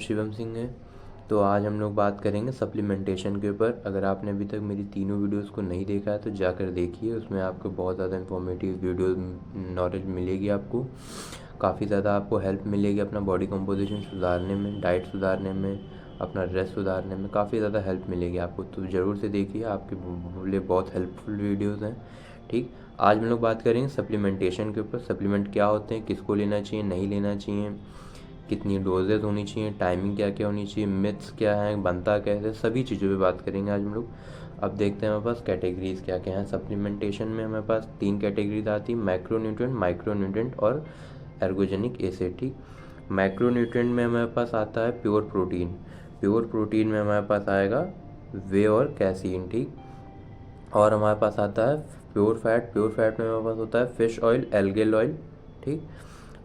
शिवम सिंह है। तो आज हम लोग बात करेंगे सप्लीमेंटेशन के ऊपर। अगर आपने अभी तक मेरी तीनों वीडियोस को नहीं देखा है तो जाकर देखिए, उसमें आपको बहुत ज़्यादा इन्फॉर्मेटिव वीडियो नॉलेज मिलेगी। आपको काफ़ी ज़्यादा आपको हेल्प मिलेगी अपना बॉडी कंपोजिशन सुधारने में, डाइट सुधारने में, अपना रेस्ट सुधारने में काफ़ी ज़्यादा हेल्प मिलेगी आपको। तो ज़रूर से देखिए, आपके लिए बहुत हेल्पफुल वीडियोज़ हैं। ठीक, आज हम लोग बात करेंगे सप्लीमेंटेशन के ऊपर। सप्लीमेंट क्या होते हैं, किसको लेना चाहिए, नहीं लेना चाहिए, कितनी डोजेज होनी चाहिए, टाइमिंग क्या क्या होनी चाहिए, मिथ्स क्या है, बनता कैसे, सभी चीज़ों पे बात करेंगे आज हम लोग। अब देखते हैं हमारे पास कैटेगरीज क्या क्या हैं। सप्लीमेंटेशन में हमारे पास 3 कैटेगरीज आती है, मैक्रोन्यूट्रिएंट, माइक्रोन्यूट्रिएंट और एर्गोजेनिक एसिड। ठीक, मैक्रोन्यूट्रिएंट में हमारे पास आता है प्योर प्रोटीन। प्योर प्रोटीन में हमारे पास आएगा वे और कैसीन। ठीक, और हमारे पास आता है प्योर फैट। प्योर फैट में हमारे पास होता है फिश ऑयल, एल्गेल ऑयल। ठीक,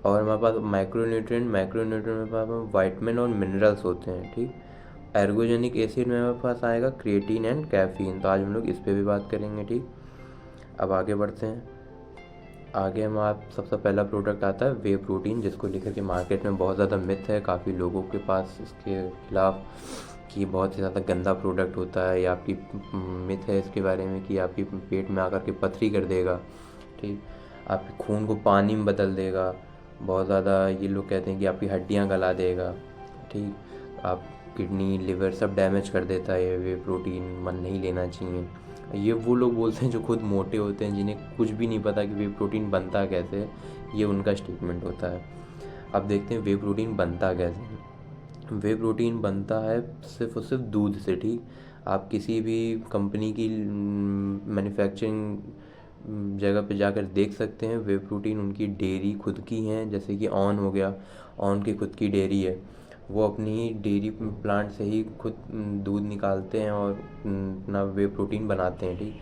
और हमारे पास माइक्रोन्यूट्रिएंट में पास वाइटमिन और मिनरल्स होते हैं। ठीक, एर्गोजेनिक एसिड में हमारे पास आएगा क्रिएटिन एंड कैफीन। तो आज हम लोग इस पे भी बात करेंगे। ठीक, अब आगे बढ़ते हैं। आगे हम आप सबसे पहला प्रोडक्ट आता है वे प्रोटीन, जिसको लेकर के मार्केट में बहुत ज़्यादा मिथ है काफ़ी लोगों के पास इसके खिलाफ कि बहुत ही ज़्यादा गंदा प्रोडक्ट होता है, या आपकी मिथ है इसके बारे में कि आपकी पेट में आकर के पथरी कर देगा। ठीक, आपके खून को पानी में बदल देगा। बहुत ज़्यादा ये लोग कहते हैं कि आपकी हड्डियाँ गला देगा। ठीक, आप किडनी लिवर सब डैमेज कर देता है ये वे प्रोटीन, मन नहीं लेना चाहिए। ये वो लोग बोलते हैं जो खुद मोटे होते हैं, जिन्हें कुछ भी नहीं पता कि वे प्रोटीन बनता कैसे है। ये उनका स्टेटमेंट होता है। अब देखते हैं वे प्रोटीन बनता कैसे है। वे प्रोटीन बनता है सिर्फ और सिर्फ दूध से। ठीक, आप किसी भी कंपनी की मैन्युफैक्चरिंग जगह पे जाकर देख सकते हैं। वे प्रोटीन उनकी डेयरी खुद की हैं, जैसे कि ऑन हो गया, ऑन की खुद की डेयरी है। वो अपनी डेयरी प्लांट से ही खुद दूध निकालते हैं और अपना वे प्रोटीन बनाते हैं। ठीक,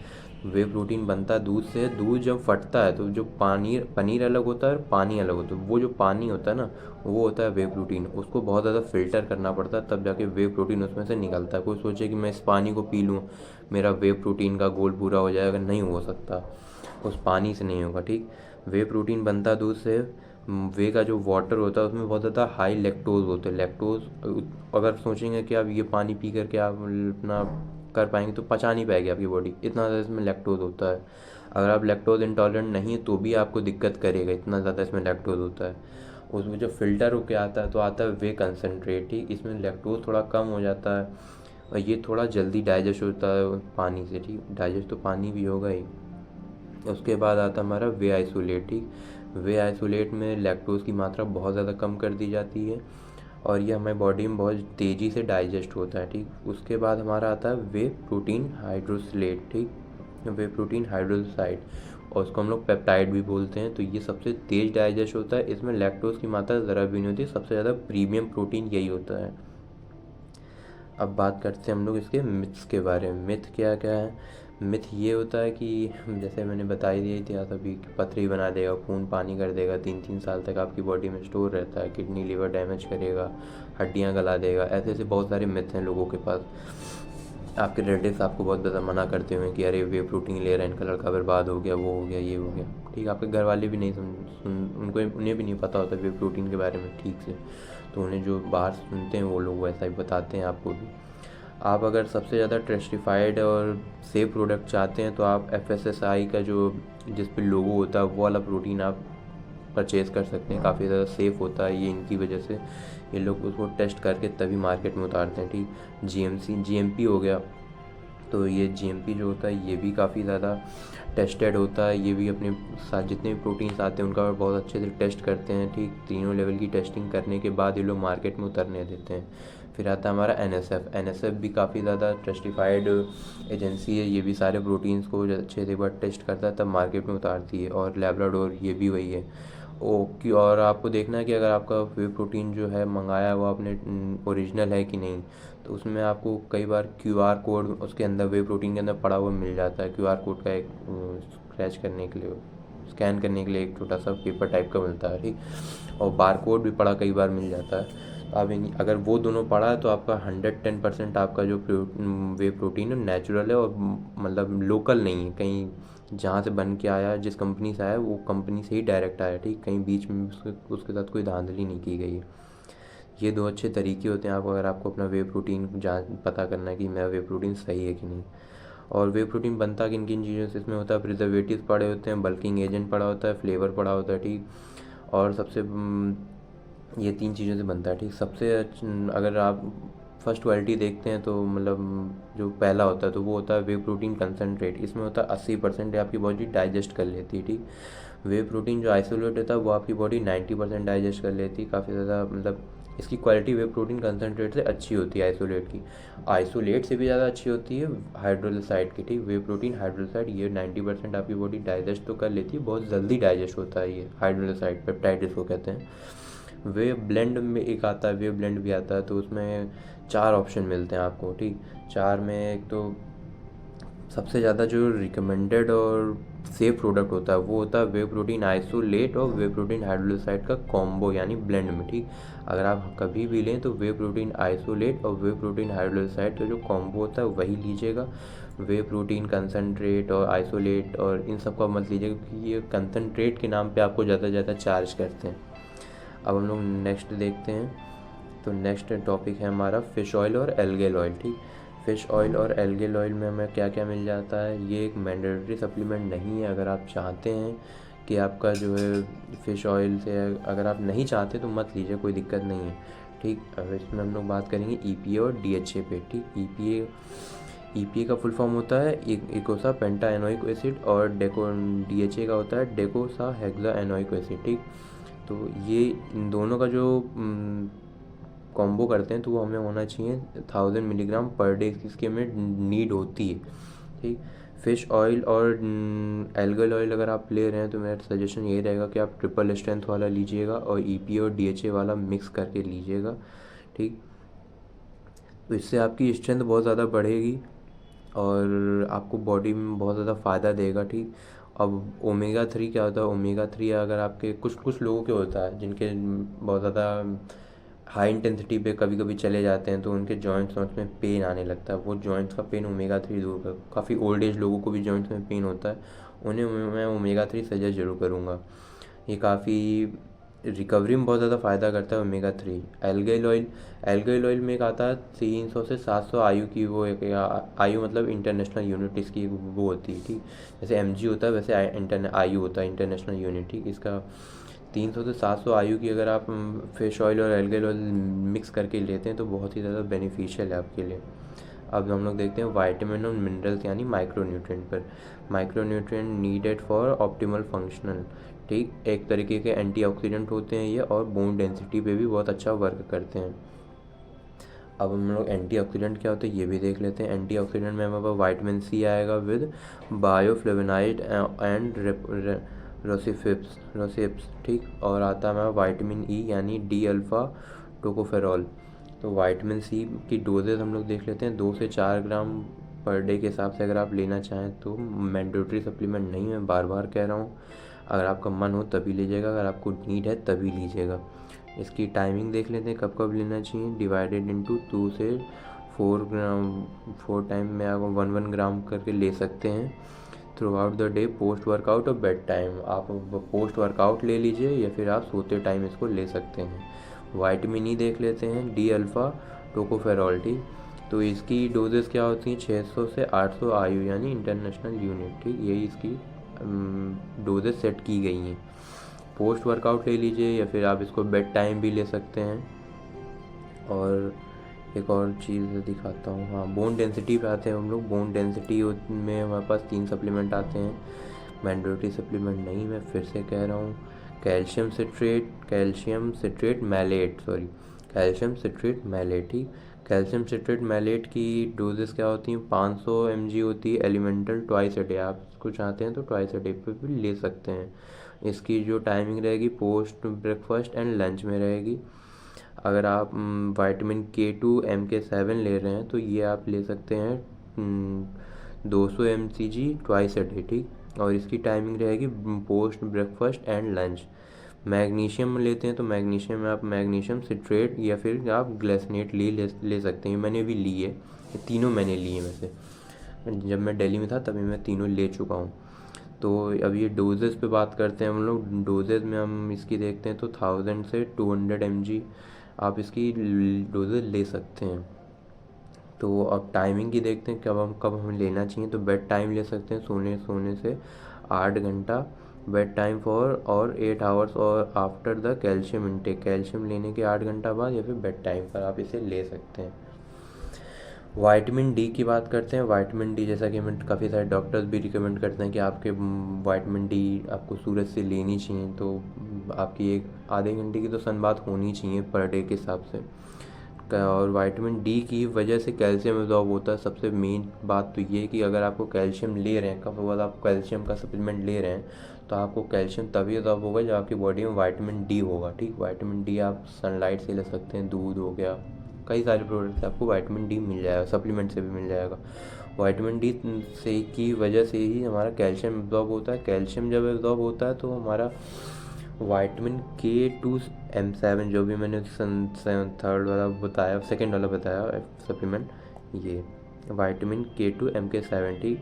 वे प्रोटीन बनता दूध से। दूध जब फटता है तो जो पनीर अलग होता है और पानी अलग होता है। वो जो पानी होता है ना, वो होता है वे प्रोटीन। उसको बहुत ज़्यादा फ़िल्टर करना पड़ता है, तब जाके वे प्रोटीन उसमें से निकलता है। कोई सोचे कि मैं इस पानी को पी लूँ, मेरा वे प्रोटीन का गोल पूरा हो जाएगा, नहीं हो सकता, उस पानी से नहीं होगा। ठीक, वे प्रोटीन बनता दूध से। वे का जो वाटर होता है उसमें बहुत ज़्यादा हाई लैक्टोज होते हैं। लैक्टोज अगर सोचेंगे कि आप ये पानी पी करके आप अपना कर पाएंगे तो पचा नहीं पाएगी आपकी बॉडी, इतना ज़्यादा इसमें लैक्टोज होता है। अगर आप लैक्टोज इंटॉलरेंट नहीं है तो भी आपको दिक्कत करेगा, इतना ज़्यादा इसमें लैक्टोज होता है। उसमें जो फ़िल्टर होके आता है तो आता है वे कंसनट्रेट। ठीक, इसमें लैक्टोज थोड़ा कम हो जाता है और ये थोड़ा जल्दी डाइजेस्ट होता है पानी से। ठीक, डाइजेस्ट तो पानी भी होगा ही। उसके बाद आता है हमारा वे आइसोलेट। ठीक, वे आइसोलेट में लैक्टोज की मात्रा बहुत ज़्यादा कम कर दी जाती है और ये हमारी बॉडी में बहुत तेज़ी से डाइजेस्ट होता है। ठीक, उसके बाद हमारा आता है वे प्रोटीन हाइड्रोसलेट। ठीक, वे प्रोटीन हाइड्रोसाइड, और उसको हम लोग पेप्टाइड भी बोलते हैं। तो ये सबसे तेज़ डाइजेस्ट होता है, इसमें लैक्टोज की मात्रा ज़रा भी नहीं होती। सबसे ज़्यादा प्रीमियम प्रोटीन यही होता है। अब बात करते हैं हम लोग इसके मिथ्स के बारे में। मिथ क्या क्या है। मिथ ये होता है कि जैसे मैंने बता ही दिया इतिहास अभी कि पथरी बना देगा, खून पानी कर देगा, 3-3 साल तक आपकी बॉडी में स्टोर रहता है, किडनी लिवर डैमेज करेगा, हड्डियाँ गला देगा। ऐसे ऐसे बहुत सारे मिथ हैं लोगों के पास। आपके रिलेटिव्स आपको बहुत ज़्यादा मना करते हुए कि अरे वे प्रोटीन ले रहा है, इनका लड़का बर्बाद हो गया, वो हो गया, ये हो गया। ठीक, आपके घर वाले भी नहीं उन्हें भी नहीं पता होता वे प्रोटीन के बारे में ठीक से। तो उन्हें जो बाहर सुनते हैं वो लोग वैसा ही बताते हैं आपको भी। आप अगर सबसे ज़्यादा ट्रस्टिफाइड और सेफ प्रोडक्ट चाहते हैं तो आप FSSAI का जो जिस पे लोगो होता है वो वाला प्रोटीन आप परचेज़ कर सकते हैं। काफ़ी ज़्यादा सेफ़ होता है ये, इनकी वजह से ये लोग उसको टेस्ट करके तभी मार्केट में उतारते हैं। ठीक, GMP हो गया, तो ये GMP जो होता है ये भी काफ़ी ज़्यादा टेस्टेड होता है। ये भी अपने साथ जितने भी प्रोटीन्स आते हैं उनका बहुत अच्छे से टेस्ट करते हैं। ठीक, तीनों लेवल की टेस्टिंग करने के बाद ये लोग मार्केट में उतरने देते हैं। फिर आता है हमारा NSF भी काफ़ी ज़्यादा ट्रस्टिफाइड एजेंसी है। ये भी सारे प्रोटीन्स को अच्छे से एक बार टेस्ट करता है तब मार्केट में उतारती है। और लैब्राडोर ये भी वही है। ओके, और आपको देखना है कि अगर आपका वे प्रोटीन जो है मंगाया वो आपने ओरिजिनल है कि नहीं। तो उसमें आपको कई बार QR कोड उसके अंदर वे प्रोटीन के अंदर पड़ा हुआ मिल जाता है। QR कोड का एक स्क्रैच करने के लिए, स्कैन करने के लिए एक छोटा सा पेपर टाइप का मिलता है। ठीक, और बार कोड भी पड़ा कई बार मिल जाता है। अब अगर वो दोनों पड़ा है तो आपका 110% आपका जो वे प्रोटीन है नेचुरल है और मतलब लोकल नहीं है। कहीं जहाँ से बन के आया, जिस कंपनी से आया वो कंपनी से ही डायरेक्ट आया। ठीक, कहीं बीच में उसके साथ कोई धांधली नहीं की गई है। ये 2 अच्छे तरीके होते हैं आप अगर आपको अपना वे प्रोटीन जाँच पता करना है कि मेरा वे प्रोटीन सही है कि नहीं। और वे प्रोटीन बनता किन किन चीज़ों से, इसमें होता है प्रिजर्वेटिव्स पड़े होते हैं, बल्किंग एजेंट पड़ा होता है, फ्लेवर पड़ा होता है, ठीक। और ये 3 चीज़ों से बनता है, ठीक। अगर आप फर्स्ट क्वालिटी देखते हैं तो मतलब जो पहला होता है तो वो होता है वे प्रोटीन कंसनट्रेट। इसमें होता है 80% आपकी बॉडी डाइजेस्ट कर लेती है, ठीक। वे प्रोटीन जो आइसोलेट होता है वो आपकी बॉडी 90% डाइजेस्ट कर लेती है, काफ़ी ज़्यादा मतलब इसकी क्वालिटी वे प्रोटीन कंसनट्रेट से अच्छी होती है आइसोलेट की। आइसोलेट से भी ज़्यादा अच्छी होती है हाइड्रोलाइसाइड की, ठीक। वे प्रोटीन हाइड्रोलाइसाइड ये 90% आपकी बॉडी डाइजेस्ट तो कर लेती है, बहुत जल्दी डाइजेस्ट होता है ये हाइड्रोलाइसाइड, पेप्टाइड इसको कहते हैं। वे ब्लेंड में एक आता है, वे ब्लेंड भी आता है, तो उसमें 4 ऑप्शन मिलते हैं आपको, ठीक। 4 में एक तो सबसे ज़्यादा जो रिकमेंडेड और सेफ प्रोडक्ट होता है वो होता है वे प्रोटीन आइसोलेट और वे प्रोटीन हाइड्रोलाइसाइड का कॉम्बो यानी ब्लेंड में, ठीक। अगर आप कभी भी लें तो वे प्रोटीन आइसोलेट और वे प्रोटीन हाइड्रोलाइसाइड का जो कॉम्बो होता है वही लीजिएगा। वे प्रोटीन कंसनट्रेट और आइसोलेट और इन सब का मत लीजिएगा, क्योंकि ये कंसनट्रेट के नाम पे आपको ज़्यादा से ज़्यादा चार्ज करते हैं। अब हम लोग नेक्स्ट देखते हैं, तो नेक्स्ट टॉपिक है हमारा फ़िश ऑयल और एल्गेल ऑयल, ठीक। फ़िश ऑयल और एल्गेल ऑयल में हमें क्या क्या मिल जाता है, ये एक मैंडेटरी सप्लीमेंट नहीं है। अगर आप चाहते हैं कि आपका जो है फ़िश ऑयल से, अगर आप नहीं चाहते तो मत लीजिए, कोई दिक्कत नहीं है, ठीक। अब इसमें हम लोग बात करेंगे EPA और DHA पे, ठीक। EPA का फुल फॉर्म होता है इकोसा पेंटा एनोइक एसिड और DHA का होता है डेकोसा हेक्सा एनोइक एसिड, ठीक। तो ये इन दोनों का जो कॉम्बो करते हैं तो वो हमें होना चाहिए 1000 मिलीग्राम पर डे, इसकी हमें नीड होती है, ठीक। फ़िश ऑयल और एल्गल ऑयल अगर आप ले रहे हैं तो मेरा सजेशन यही रहेगा कि आप ट्रिपल स्ट्रेंथ वाला लीजिएगा और EPA और DHA वाला मिक्स करके लीजिएगा, ठीक। तो इससे आपकी स्ट्रेंथ बहुत ज़्यादा बढ़ेगी और आपको बॉडी में बहुत ज़्यादा फ़ायदा देगा, ठीक। अब ओमेगा 3 क्या होता है, ओमेगा 3 अगर आपके कुछ कुछ लोगों के होता है जिनके बहुत ज़्यादा हाई इंटेंसिटी पे कभी कभी चले जाते हैं तो उनके जॉइंट्स में पेन आने लगता है, वो जॉइंट्स का पेन ओमेगा 3 दूर कर। काफ़ी ओल्ड एज लोगों को भी जॉइंट्स में पेन होता है, उन्हें मैं ओमेगा 3 सजेस्ट ज़रूर करूँगा। ये काफ़ी रिकवरी में बहुत ज़्यादा फ़ायदा करता है ओमेगा 3। एल्गेल ऑयल में एक आता है 300 से 700 आयु की, वो एक आयु मतलब इंटरनेशनल यूनिट इसकी वो होती है, ठीक। जैसे mg होता है वैसे आयु होता है इंटरनेशनल यूनिट, ठीक। इसका 300 से 700 आयु की अगर आप फ़िश ऑयल और एल्गेल ऑयल मिक्स करके लेते हैं तो बहुत ही ज़्यादा बेनिफिशियल है आपके लिए। अब हम लोग देखते हैं वाइटामिन और मिनरल्स यानी माइक्रोन्यूट्रिएंट पर। Micronutrient needed for optimal functional, ठीक। एक तरीके के एंटीऑक्सीडेंट होते हैं ये और बोन डेंसिटी पे भी बहुत अच्छा वर्क करते हैं। अब हम लोग एंटीऑक्सीडेंट क्या होते हैं ये भी देख लेते हैं। एंटीऑक्सीडेंट में हमारे पास विटामिन सी आएगा विद बायोफ्लेवोनाइड एंड रोसिप्स, ठीक। और आता है हमारा विटामिन ई यानी डी अल्फ़ा टोकोफेरॉल। तो विटामिन सी की डोजेज हम लोग देख लेते हैं, 2 से 4 ग्राम पर डे के हिसाब से अगर आप लेना चाहें तो मैंडेटरी सप्लीमेंट नहीं, मैं बार बार कह रहा हूँ। अगर आपका मन हो तभी लीजिएगा, अगर आपको नीड है तभी लीजिएगा। इसकी टाइमिंग देख लेते हैं कब कब लेना चाहिए, डिवाइडेड इनटू 2 से 4 ग्राम, 4 टाइम में आप 1 ग्राम करके ले सकते हैं through out the day, post workout और बेड टाइम। आप पोस्ट वर्कआउट ले लीजिए या फिर आप सोते टाइम इसको ले सकते हैं। विटामिन ई देख लेते हैं, डी अल्फ़ा टोकोफेरॉल, ठीक। तो इसकी डोजेस क्या होती हैं, 600 से 800 आयु यानी इंटरनेशनल यूनिट, ठीक। यही इसकी डोजेस सेट की गई हैं। पोस्ट वर्कआउट ले लीजिए या फिर आप इसको बेड टाइम भी ले सकते हैं। और एक और चीज़ दिखाता हूँ, हाँ, बोन डेंसिटी पे आते हैं हम लोग। बोन डेंसिटी में हमारे पास 3 सप्लीमेंट आते हैं, मैंडेटरी सप्लीमेंट नहीं, मैं फिर से कह रहा हूँ। कैल्शियम सिट्रेट मैलेट, ठीक। कैल्शियम सिट्रेट मैलेट की डोजेस क्या होती हैं, 500 mg होती है एलिमेंटल ट्वाइस अ डे। आप इसको चाहते हैं तो ट्वाइस अ डे पे भी ले सकते हैं। इसकी जो टाइमिंग रहेगी पोस्ट ब्रेकफास्ट एंड लंच में रहेगी। अगर आप विटामिन K2 MK7 ले रहे हैं तो ये आप ले सकते हैं 200 mcg ट्वाइस अ डे, ठीक। और इसकी टाइमिंग रहेगी post breakfast and lunch. Magnesium लेते हैं तो मैग्नीशियम में आप मैग्नीशियम सिट्रेट या फिर आप ग्लिसरेट ले सकते हैं। मैंने भी ली है, ये तीनों मैंने लिए वैसे, जब मैं दिल्ली में था तभी मैं तीनों ले चुका हूँ। तो अब ये डोजेज़ पे बात करते हैं हम लोग। डोजेज़ में हम इसकी देखते हैं तो 1000 से 200 mg आप इसकी डोजेज ले सकते हैं। तो अब टाइमिंग की देखते हैं कब हमें लेना चाहिए। तो बेड टाइम ले सकते हैं, सोने से 8 घंटा बेड टाइम फॉर और 8 आवर्स और after the calcium intake, calcium लेने के 8 घंटा बाद या फिर बेड टाइम पर आप इसे ले सकते हैं। विटामिन डी की बात करते हैं। विटामिन डी जैसा कि हमें काफ़ी सारे डॉक्टर्स भी रिकमेंड करते हैं कि आपके विटामिन डी आपको सूरज से लेनी चाहिए। तो आपकी एक आधे घंटे की तो सनबाथ होनी चाहिए पर डे के हिसाब से। और विटामिन डी की वजह से कैल्शियम एब्जॉर्ब होता है। सबसे मेन बात तो ये है कि अगर आपको कैल्शियम ले रहे हैं, कब बाद आप कैल्शियम का सप्लीमेंट ले रहे हैं, तो आपको कैल्शियम तभी एब्जॉर्ब होगा जब आपकी बॉडी में विटामिन डी होगा। ठीक, विटामिन डी आप सनलाइट से ले सकते हैं, दूध हो गया, कई सारे प्रोडक्ट से आपको विटामिन डी मिल जाएगा, सप्लीमेंट से भी मिल जाएगा। विटामिन डी से की वजह से ही हमारा कैल्शियम एब्जॉर्ब होता है। कैल्शियम जब एब्जॉर्ब होता है तो हमारा विटामिन K2M7 जो भी मैंने थर्ड वाला बताया, सेकंड वाला बताया सप्लीमेंट, ये विटामिन K2MK7,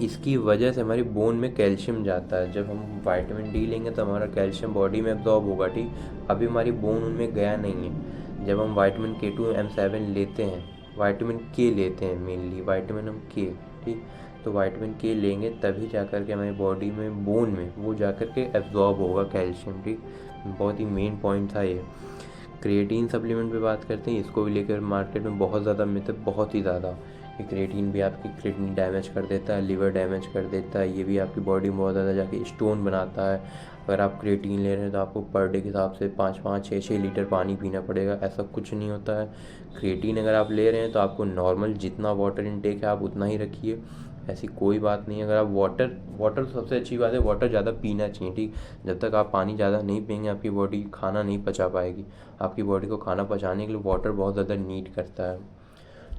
इसकी वजह से हमारी बोन में कैल्शियम जाता है। जब हम विटामिन डी लेंगे तो हमारा कैल्शियम बॉडी में एब्जॉर्ब होगा। ठीक, अभी हमारी बोन उनमें गया नहीं है। जब हम विटामिन K2M7 लेते हैं, विटामिन के लेते हैं मेनली, विटामिन के, ठीक, तो विटामिन के लेंगे तभी जा कर के हमारी बॉडी में, बोन में वो जा कर के एब्जॉर्ब होगा कैल्शियम। ठीक, बहुत ही मेन पॉइंट था ये। क्रिएटिन सप्लीमेंट पे बात करते हैं। इसको भी लेकर मार्केट में बहुत ज़्यादा मिथ है, बहुत ही ज़्यादा, कि क्रिएटिन भी आपकी किडनी डैमेज कर देता है, लिवर डैमेज कर देता है, ये भी आपकी बॉडी में बहुत ज़्यादा जाके स्टोन बनाता है। अगर आप क्रिएटिन ले रहे हैं तो आपको पर डे के हिसाब से 5-5, 6-6 लीटर पानी पीना पड़ेगा। ऐसा कुछ नहीं होता है। क्रिएटिन अगर आप ले रहे हैं तो आपको नॉर्मल जितना वाटर इनटेक है आप उतना ही रखिए, ऐसी कोई बात नहीं है। अगर आप वाटर तो सबसे अच्छी बात है, वाटर ज़्यादा पीना चाहिए। ठीक, जब तक आप पानी ज़्यादा नहीं पिएंगे आपकी बॉडी खाना नहीं पचा पाएगी। आपकी बॉडी को खाना पचाने के लिए वाटर बहुत ज़्यादा नीड करता है।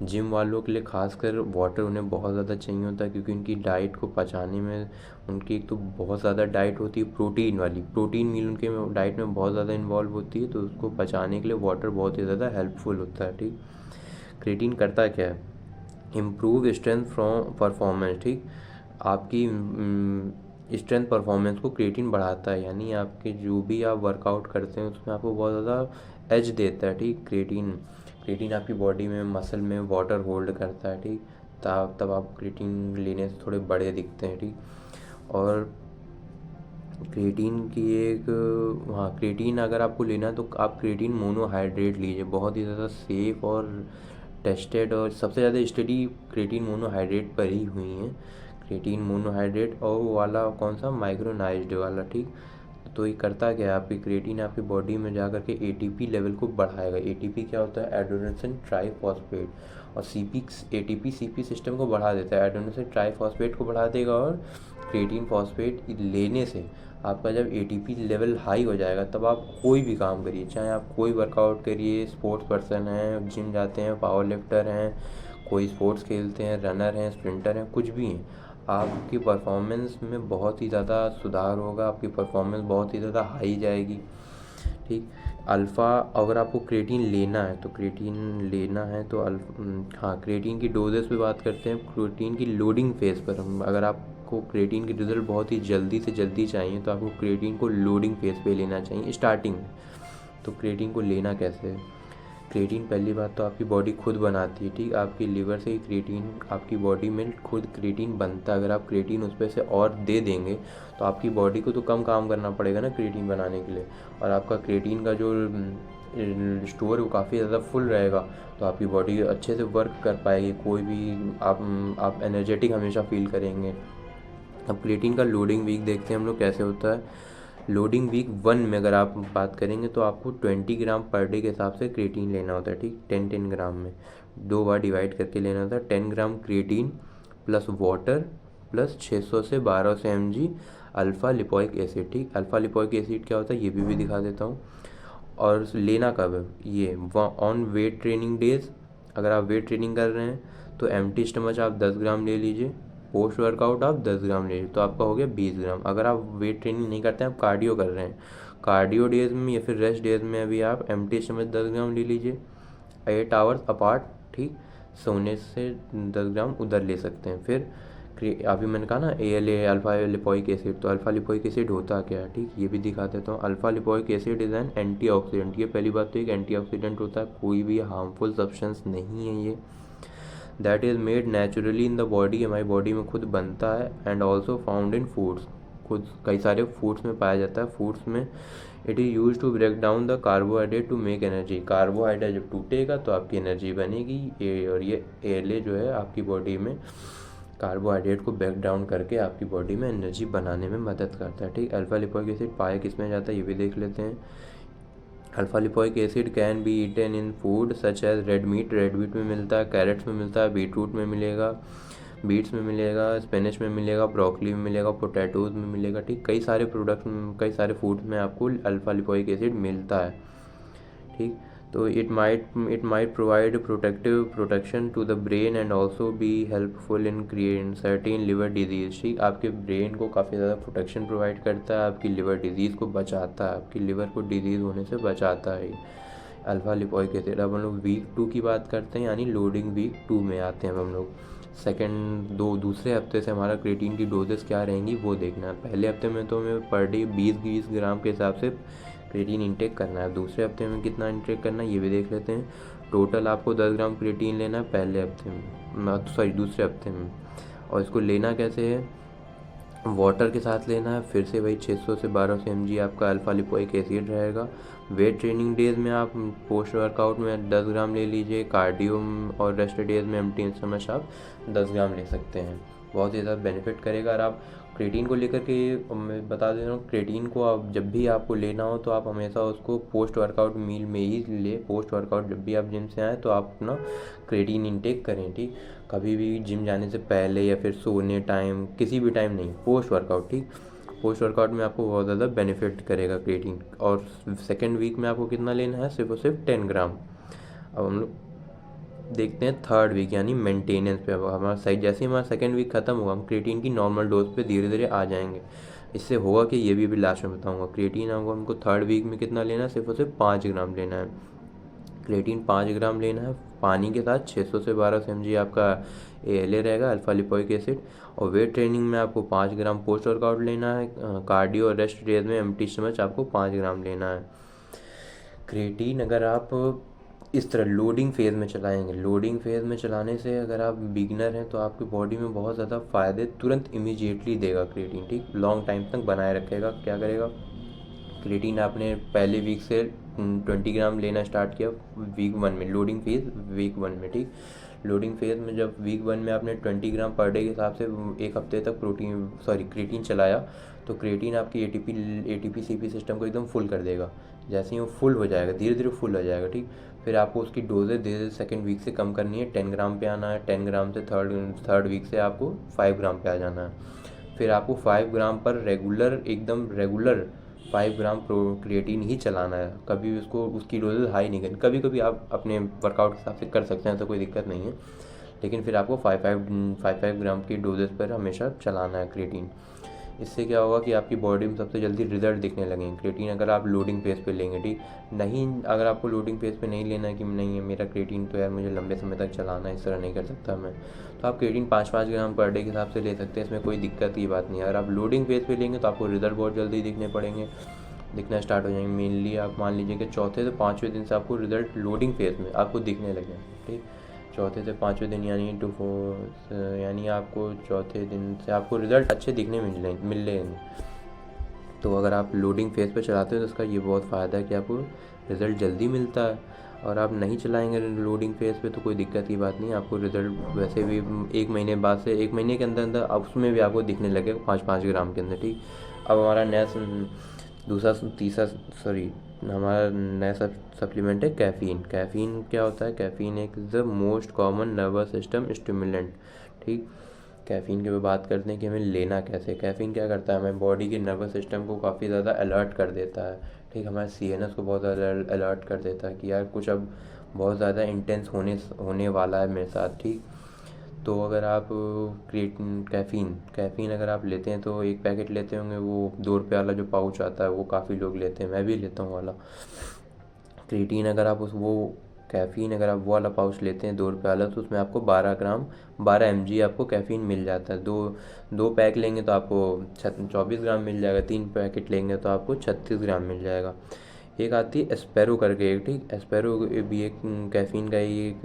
जिम वालों के लिए खासकर वाटर उन्हें बहुत ज़्यादा चाहिए होता है, क्योंकि उनकी डाइट को पचाने में उनकी एक तो बहुत ज़्यादा डाइट होती है प्रोटीन वाली, प्रोटीन मील उनके डाइट में बहुत ज़्यादा इन्वॉल्व होती है, तो उसको पचाने के लिए वाटर बहुत ही ज़्यादा हेल्पफुल होता है। ठीक, क्रिएटिन करता क्या है, इम्प्रूव स्ट्रेंथ फ्रॉम परफॉर्मेंस। ठीक, आपकी स्ट्रेंथ परफॉर्मेंस को क्रिएटिन बढ़ाता है, यानी आपके जो भी आप वर्कआउट करते हैं उसमें आपको बहुत ज़्यादा एज देता है। ठीक, क्रिएटिन आपकी बॉडी में, मसल में वाटर होल्ड करता है। ठीक, तब आप क्रिएटिन लेने से थोड़े बड़े दिखते हैं। ठीक, और क्रिएटिन की एक, हाँ, क्रिएटिन अगर आपको लेना है तो आप क्रिएटिन मोनोहाइड्रेट लीजिए, बहुत ही ज़्यादा सेफ और टेस्टेड और सबसे ज़्यादा स्टडी क्रिएटिन मोनोहाइड्रेट पर ही हुई हैं। क्रिएटिन मोनोहाइड्रेट और वो वाला कौन सा, माइक्रोनाइज्ड वाला। ठीक, तो ये करता क्या है, आपकी क्रिएटिन आपकी बॉडी में जा करके एटीपी लेवल को बढ़ाएगा। एटीपी क्या होता है, एडेनोसिन ट्राइफॉस्फेट, और एटीपी सीपी सिस्टम को बढ़ा देता है, एडेनोसिन ट्राइफॉस्फेट को बढ़ा देगा। और क्रिएटिन फॉस्फेट लेने से आपका जब एटीपी लेवल हाई हो जाएगा तब आप कोई भी काम करिए, चाहे आप कोई वर्कआउट करिए, स्पोर्ट्स पर्सन हैं, जिम जाते हैं, पावर लिफ्टर हैं, कोई स्पोर्ट्स खेलते हैं, रनर हैं, स्प्रिंटर हैं, कुछ भी हैं, आपकी परफॉर्मेंस में बहुत ही ज़्यादा सुधार होगा, आपकी परफॉर्मेंस बहुत ही ज़्यादा हाई जाएगी। ठीक, अल्फ़ा, अगर आपको क्रिएटिन लेना है तो हाँ, क्रिएटिन की डोजेस पे बात करते हैं। क्रिएटिन की लोडिंग फेज़ पर अगर आपको क्रिएटिन के रिज़ल्ट बहुत ही जल्दी से जल्दी चाहिए तो आपको क्रिएटिन को लोडिंग फेज़ पे लेना चाहिए स्टार्टिंग में। तो क्रिएटिन को लेना कैसे है, क्रिएटिन पहली बात तो आपकी बॉडी खुद बनाती है। ठीक, आपकी लीवर से ही क्रिएटिन, आपकी बॉडी में खुद क्रिएटिन बनता है। अगर आप क्रिएटिन उस पर से और दे देंगे तो आपकी बॉडी को तो कम काम करना पड़ेगा ना क्रिएटिन बनाने के लिए, और आपका क्रिएटिन का जो स्टोर है वो काफ़ी ज़्यादा फुल रहेगा, तो आपकी बॉडी अच्छे से वर्क कर पाएगी, कोई भी आप एनर्जेटिक हमेशा फील करेंगे। अब क्रिएटिन का लोडिंग वीक देखते हैं हम लोग कैसे होता है। लोडिंग वीक 1 में अगर आप बात करेंगे तो आपको 20 ग्राम पर डे के हिसाब से क्रिएटिन लेना होता है। ठीक, 10-10 ग्राम में 2 बार डिवाइड करके लेना होता है। 10 ग्राम क्रिएटिन प्लस वाटर प्लस 600 से 1200 mg अल्फ़ा लिपोइक एसिड। ठीक, अल्फ़ा लिपोइक एसिड क्या होता है ये भी दिखा देता हूँ। और लेना कब है, ये ऑन वेट ट्रेनिंग डेज, अगर आप वेट ट्रेनिंग कर रहे हैं तो एम्प्टी स्टमच आप 10 ग्राम ले लीजिए, पोस्ट वर्कआउट आप 10 ग्राम ले लीजिए, तो आपका हो गया 20 ग्राम। अगर आप वेट ट्रेनिंग नहीं करते हैं, आप कार्डियो कर रहे हैं, कार्डियो डेज में या फिर रेस्ट डेज में अभी आप एम्प्टी स्टमच 10 ग्राम ले लीजिए 8 आवर्स अपार्ट। ठीक, सोने से 10 ग्राम उधर ले सकते हैं। फिर अभी मैंने कहा ना ALA, अल्फा लिपोइक एसिड, तो अल्फा लिपोइक एसिड होता क्या है, ठीक, ये भी दिखा देता हूँ। Alpha lipoic acid is an antioxidant. ये पहली बात तो एक एंटीऑक्सीडेंट होता है, कोई भी हार्मफुल सब्सटेंस नहीं है ये। That is made naturally in the body, हमारी बॉडी में खुद बनता है। And also found in foods, खुद कई सारे फूड्स में पाया जाता है। फूड्स में it is use to break down the carbohydrate to make energy. Carbohydrate जब टूटेगा तो आपकी एनर्जी बनेगी। और ये ALA जो है आपकी बॉडी में कार्बोहाइड्रेट को ब्रेक डाउन करके आपकी बॉडी में एनर्जी बनाने में मदद करता है, ठीक। अल्फा लिपोइक एसिड पाया किस में जाता है ये भी देख लेते हैं। Alpha lipoic acid can be eaten in food such as red meat, red meat में मिलता है, कैरेट्स में मिलता है, बीटरूट में मिलेगा, बीट्स में मिलेगा, स्पिनच में मिलेगा, ब्रोकली में मिलेगा, पोटैटोज़ में मिलेगा, ठीक। कई सारे प्रोडक्ट, कई सारे फूड्स में आपको अल्फा लिपोइक एसिड मिलता है, ठीक। तो it might provide protection to the brain and also be helpful in creating certain liver disease, ठीक। आपके ब्रेन को काफ़ी ज़्यादा प्रोटेक्शन प्रोवाइड करता है, आपकी लिवर डिजीज़ को बचाता है, आपकी लिवर को डिजीज़ होने से बचाता है अल्फा लिपोइक एसिड। अब हम लोग वीक 2 की बात करते हैं, यानी लोडिंग वीक 2 में आते हैं हम लोग। दूसरे हफ्ते से हमारा क्रिएटिन की डोजेस क्या रहेंगी वो देखना है। पहले हफ्ते में तो हमें पर डे 20-20 ग्राम के हिसाब से क्रिएटिन इंटेक करना है। दूसरे हफ्ते में कितना इंटेक करना है ये भी देख लेते हैं। टोटल आपको 10 ग्राम क्रिएटिन लेना है पहले हफ्ते में, दूसरे हफ्ते में। और इसको लेना कैसे है, वाटर के साथ लेना है। फिर से वही 600 से 1200 mg आपका अल्फा लिपोइक एसिड रहेगा। वेट ट्रेनिंग डेज में आप पोस्ट वर्कआउट में 10 ग्राम ले लीजिए। कार्डियो और रेस्ट डेज में एम्प्टी स्टमक आप 10 ग्राम ले सकते हैं। बहुत ही ज़्यादा बेनिफिट करेगा। और आप क्रिएटिन को लेकर के मैं बता दे रहा हूँ, क्रिएटिन को आप जब भी आपको लेना हो तो आप हमेशा उसको पोस्ट वर्कआउट मील में ही ले। पोस्ट वर्कआउट जब भी आप जिम से आएँ तो आप अपना क्रिएटिन इंटेक करें, ठीक। कभी भी जिम जाने से पहले या फिर सोने टाइम, किसी भी टाइम नहीं, पोस्ट वर्कआउट, ठीक। पोस्ट वर्कआउट में आपको बहुत ज़्यादा बेनिफिट करेगा क्रिएटिन। और सेकेंड वीक में आपको कितना लेना है, सिर्फ और सिर्फ 10 ग्राम। अब हम लोग देखते हैं थर्ड वीक यानी मेंटेनेंस पे। अब हमारा सही, जैसे ही हमारा सेकेंड वीक खत्म होगा हम क्रिएटिन की नॉर्मल डोज पे धीरे धीरे आ जाएंगे। इससे होगा कि ये भी लास्ट में बताऊंगा। क्रिएटिन हमको थर्ड वीक में कितना लेना है, सिर्फ और सिर्फ 5 ग्राम लेना है। क्रिएटिन 5 ग्राम लेना है पानी के साथ। 600 से 1200 mg आपका ALA रहेगा, अल्फा लिपोइक एसिड। और वेट ट्रेनिंग में आपको 5 ग्राम पोस्ट वर्कआउट लेना है। कार्डियो और रेस्ट डेज में एम्प्टी स्टमक आपको 5 ग्राम लेना है। क्रिएटिन अगर आप इस तरह लोडिंग फेज़ में चलाएंगे, लोडिंग फेज़ में चलाने से अगर आप बिगिनर हैं तो आपकी बॉडी में बहुत ज़्यादा फ़ायदे तुरंत इमीडिएटली देगा क्रिएटिन, ठीक। लॉन्ग टाइम तक बनाए रखेगा। क्या करेगा, क्रिएटिन आपने पहले वीक से 20 ग्राम लेना स्टार्ट किया वीक 1 में, लोडिंग फेज़ वीक 1 में, ठीक। लोडिंग फेज़ में जब वीक 1 में आपने 20 ग्राम पर डे के हिसाब से एक हफ्ते तक क्रिएटिन चलाया तो क्रिएटिन आपकी ATP CP सिस्टम को एकदम फुल कर देगा। जैसे ही वो फुल हो जाएगा, धीरे धीरे फुल हो जाएगा, ठीक। फिर आपको उसकी डोजेज धीरे धीरे सेकेंड वीक से कम करनी है। 10 ग्राम पे आना है। 10 ग्राम से थर्ड वीक से आपको 5 ग्राम पे आ जाना है। फिर आपको 5 ग्राम पर एकदम रेगुलर 5 ग्राम क्रिएटिन ही चलाना है। कभी भी उसकी डोजेज हाई नहीं करनी। कभी कभी आप अपने वर्कआउट के हिसाब से कर सकते हैं, तो कोई दिक्कत नहीं है, लेकिन फिर आपको 5 ग्राम की डोजेज पर हमेशा चलाना है क्रिएटिन। इससे क्या होगा कि आपकी बॉडी में सबसे जल्दी रिजल्ट दिखने लगेंगे क्रिएटिन अगर आप लोडिंग फेज़ पे लेंगे, ठीक। नहीं, अगर आपको लोडिंग फेज़ पे नहीं लेना है कि नहीं है मेरा क्रिएटिन तो यार मुझे लंबे समय तक चलाना है, इस तरह नहीं कर सकता मैं, तो आप क्रिएटिन 5-5 ग्राम पर डे के हिसाब से ले सकते हैं। इसमें कोई दिक्कत की बात नहीं है। अगर आप लोडिंग फेज़ पे लेंगे तो आपको रिजल्ट बहुत जल्दी दिखना स्टार्ट हो जाएंगे। मेनली आप मान लीजिए कि चौथे से 5वें दिन से आपको रिजल्ट लोडिंग फेज़ में आपको दिखने लगे, ठीक। चौथे से 5वें दिन यानी आपको चौथे दिन से आपको रिज़ल्ट अच्छे दिखने मिल लेंगे। तो अगर आप लोडिंग फेज़ पे चलाते हो तो उसका ये बहुत फ़ायदा है कि आपको रिज़ल्ट जल्दी मिलता है। और आप नहीं चलाएंगे लोडिंग फेज़ पे तो कोई दिक्कत की बात नहीं, आपको रिज़ल्ट वैसे भी 1 महीने बाद से 1 महीने के अंदर उसमें भी आपको दिखने लगेगा 5-5 ग्राम के अंदर, ठीक। अब हमारा हमारा नया सप्लीमेंट है कैफ़ीन। कैफ़ीन क्या होता है, कैफ़ीन एक the most common nervous system stimulant, ठीक। कैफ़ीन के बात करते हैं कि हमें लेना कैसे। कैफ़ीन क्या करता है, हमें बॉडी के नर्वस सिस्टम को काफ़ी ज़्यादा अलर्ट कर देता है, ठीक। हमारे CNS को बहुत ज़्यादा अलर्ट कर देता है कि यार कुछ अब बहुत ज़्यादा इंटेंस होने वाला है मेरे साथ, ठीक। तो अगर आप कैफ़ीन अगर आप लेते हैं तो एक पैकेट लेते होंगे, वो 2 रुपये वाला जो पाउच आता है वो काफ़ी लोग लेते हैं, मैं भी लेता हूँ वाला क्रिएटिन। अगर आप कैफ़ीन अगर आप वो वाला पाउच लेते हैं 2 रुपये वाला, तो उसमें आपको 12 mg आपको कैफ़ीन मिल जाता है। दो पैक लेंगे तो आपको 24 ग्राम मिल जाएगा, 3 पैकेट लेंगे तो आपको 36 ग्राम मिल जाएगा। एक आती है एस्पेरो करके एक, ठीक, एस्पेरो भी एक कैफ़ीन का ही एक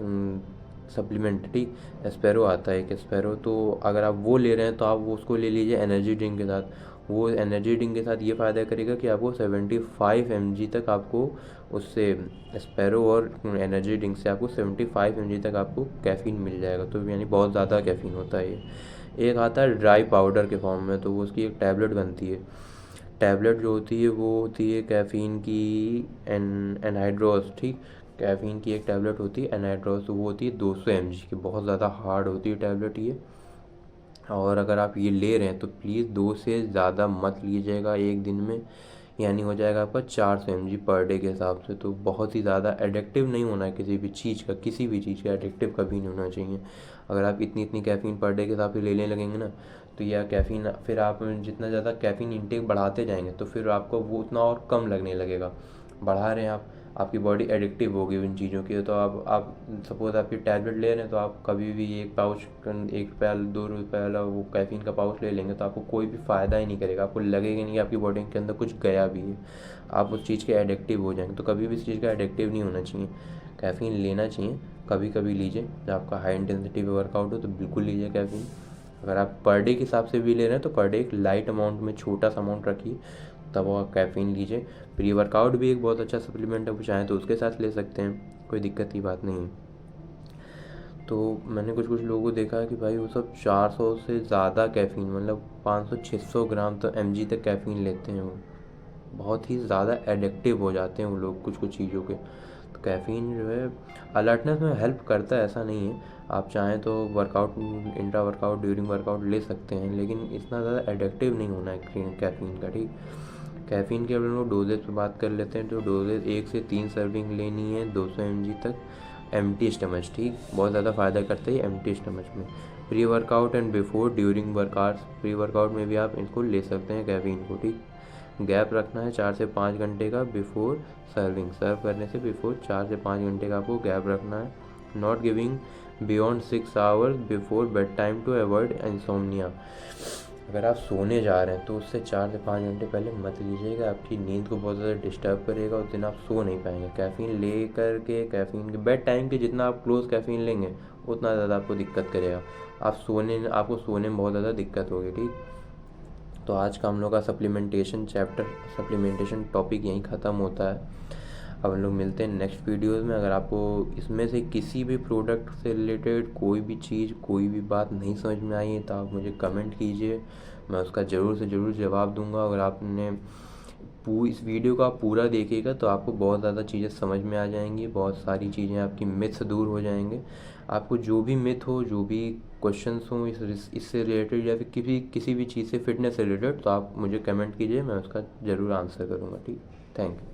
सप्लीमेंट, ठीक, एस्पेरो आता है एक एस्पेरो। तो अगर आप वो ले रहे हैं तो आप वो उसको ले लीजिए एनर्जी ड्रिंक के साथ। वो एनर्जी ड्रिंक के साथ ये फ़ायदा करेगा कि आपको 75 mg तक आपको उससे एस्पेरो और एनर्जी ड्रिंक से आपको 75 mg तक आपको कैफ़ीन मिल जाएगा। तो यानी बहुत ज़्यादा कैफ़ीन होता है ये। एक आता है ड्राई पाउडर के फॉर्म में, तो वो उसकी एक टैबलेट बनती है। टैबलेट जो होती है वो होती है कैफ़ीन की एनहाइड्रोस, ठीक, कैफ़ीन की एक टैबलेट होती है एनहाइड्रोस, वो होती है 200 mg की, बहुत ज़्यादा हार्ड होती है टैबलेट ये। और अगर आप ये ले रहे हैं तो प्लीज़ 2 से ज़्यादा मत लीजिएगा एक दिन में, यानी हो जाएगा आपका 400 mg पर डे के हिसाब से। तो बहुत ही ज़्यादा एडिक्टिव नहीं होना है किसी भी चीज़ का, किसी भी चीज़ का एडिक्टिव कभी नहीं होना चाहिए। अगर आप इतनी कैफ़ीन पर डे के हिसाब से लेने लगेंगे ना, तो यह कैफ़ीन फिर आप जितना ज़्यादा कैफ़ीन इंटेक बढ़ाते जाएंगे तो फिर आपको वो उतना और कम लगने लगेगा। बढ़ा रहे हैं आप, आपकी बॉडी एडिक्टिव होगी उन चीज़ों की। तो आप सपोज़ आपकी टैबलेट ले रहे हैं तो आप कभी भी एक पाउच, 1 रुपये वाला 2 रुपये वाला वो कैफ़ीन का पाउच ले लेंगे तो आपको कोई भी फ़ायदा ही नहीं करेगा, आपको लगेगा नहीं कि आपकी बॉडी के अंदर कुछ गया भी है, आप उस चीज़ के एडिक्टिव हो जाएंगे। तो कभी भी इस चीज़ का एडिक्टिव नहीं होना चाहिए, कैफ़ीन लेना चाहिए, कभी कभी लीजिए। जब आपका हाई इंटेंसिटी पे वर्कआउट हो तो बिल्कुल लीजिए कैफ़ीन। अगर आप पर डे के हिसाब से भी ले रहे हैं तो पर डे एक लाइट अमाउंट में छोटा सा अमाउंट रखिए, तब वो कैफ़ीन लीजिए। प्री वर्कआउट भी एक बहुत अच्छा सप्लीमेंट है, वो चाहें तो उसके साथ ले सकते हैं, कोई दिक्कत की बात नहीं है। तो मैंने कुछ लोगों को देखा है कि भाई वो सब 400 से ज़्यादा कैफ़ीन, मतलब 500-600 ग्राम तो mg तक कैफ़ीन लेते हैं वो, बहुत ही ज़्यादा एडिक्टिव हो जाते हैं वो लोग कुछ चीज़ों के। तो कैफ़ीन जो है अलर्टनेस में हेल्प करता है, ऐसा नहीं है, आप चाहें तो workout, intra workout, during workout ले सकते हैं, लेकिन इतना ज़्यादा एडिक्टिव नहीं होना है कैफ़ीन का, ठीक। कैफ़ीन के हम लोग डोजेज पे बात कर लेते हैं। तो डोजेज 1 से 3 सर्विंग लेनी है 200 mg तक, एम्प्टी स्टमच, ठीक, बहुत ज़्यादा फ़ायदा करते हैं एम्प्टी स्टमच में। Pre workout and before during workouts, pre workout में भी आप इसको ले सकते हैं कैफ़ीन को, ठीक। गैप रखना है 4 से 5 घंटे का बिफोर सर्विंग, सर्व करने से बिफोर 4 से 5 घंटे का आपको गैप रखना है। Not giving beyond 6 hours before bed time to avoid insomnia, अगर आप सोने जा रहे हैं तो उससे 4 से 5 घंटे पहले मत लीजिएगा, आपकी नींद को बहुत ज़्यादा डिस्टर्ब करेगा, उस दिन आप सो नहीं पाएंगे। कैफ़ीन ले कर के, कैफ़ीन के बेड टाइम के जितना आप क्लोज कैफ़ीन लेंगे उतना ज़्यादा आपको दिक्कत करेगा, आपको सोने में बहुत ज़्यादा दिक्कत होगी, ठीक। तो आज का हम लोग का सप्लीमेंटेशन टॉपिक यहीं ख़त्म होता है। अब हम लोग मिलते हैं नेक्स्ट वीडियोज़ में। अगर आपको इसमें से किसी भी प्रोडक्ट से रिलेटेड कोई भी चीज़, कोई भी बात नहीं समझ में आई है तो आप मुझे कमेंट कीजिए, मैं उसका ज़रूर से ज़रूर जवाब दूंगा। अगर आपने इस वीडियो को आप पूरा देखिएगा तो आपको बहुत ज़्यादा चीज़ें समझ में आ जाएंगी, बहुत सारी चीज़ें आपकी मिथ्स दूर हो जाएंगे। आपको जो भी मिथ हो, जो भी क्वेश्चंस हों इससे रिलेटेड या फिर किसी भी चीज़ से, फिटनेस से रिलेटेड, तो आप मुझे कमेंट कीजिए, मैं उसका ज़रूर आंसर करूँगा, ठीक। Thank you.